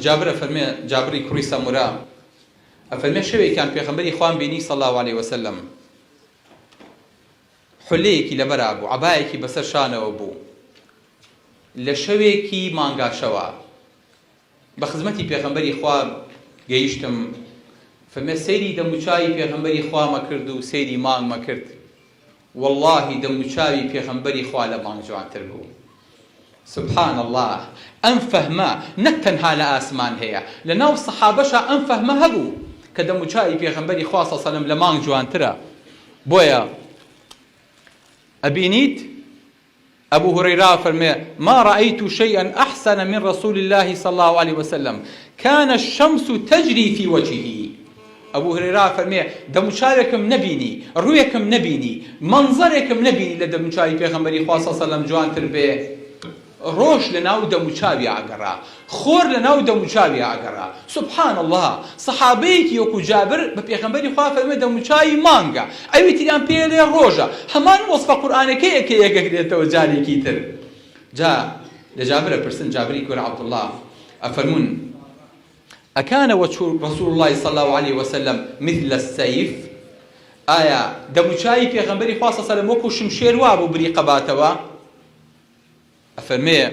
جابر فرمي جابري كري سامورا فرمي شوي كان بيغمبري خوان بيني صلى الله عليه وسلم حليكي لبرابو عبايكي بسر شانه وبو لشويكي مانغا شوا بخدمتي بيغمبري خوان گەیشتم فمە سەیری دەموچاوی پێغەمبەری خوا مەکرد و سەیری مانگ مەکرد واللهی دەموچاوی پێغەمبەری خوا لە مانگ جوانتر بوو. سبحان الله ئەم فەهمە نەک تەنها لە ئاسمان هەیە لەناو سەحابەشە ئەم فەهمە هەبوو کە دەموچاوی پێغەمبەری خوا صلی الله علیه و سلم لە مانگ جوانترە. بۆیە ئەبینیت أبو هريرة فرمي ما رأيت شيئا أحسن من رسول الله صلى الله عليه وسلم كان الشمس تجري في وجهه. أبو هريرة فرمي دمشاركم نبيني رويكم نبيني منظركم نبيني لدمشاري پیغمبري خاصة صلى الله عليه وسلم جوان تربيه روش لناو دمشاوي عقرا خور لناو دمشاوي عقرا. سبحان الله صحابيك يوكو جابر بپیغمبري خوا فرمي دمشاوي مانگا ايوه تيران بيلي روجا همان وصف قرآن كي يقريته وجاري كيتر جاء لجابر برسن جابري كور عبد الله أفرمون أكان وجه رسول الله صلى الله عليه وسلم مثل السيف آية دمشاوي پیغمبري خوا صلى الله عليه وسلم وكو شمشير وابو بريقباتوا أفرمي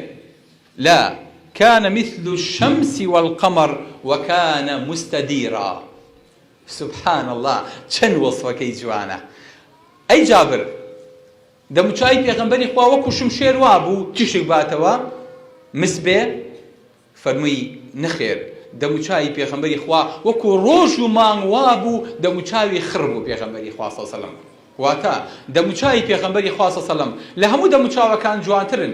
لا كان مثل الشمس والقمر وكان مستديرا. سبحان الله چەند وەصفەکەی جوانە. ئەی جابر دەموچاوی پێغەمبەری خوا وەکو شمشێر وابوو تیشک باتەوە مس بێ؟ فەرمووی نەخێر دەموچاوی پێغەمبەری خوا وەکو ڕۆژ و مانگ وابوو دەموچاوی خڕ بوو پێغەمبەری خوا صلی الله علیه و سلم. واتە دەموچاوی پێغەمبەری خوا صلی الله علیه و سلم لە هەموو دەموچاوەکان جوانترن.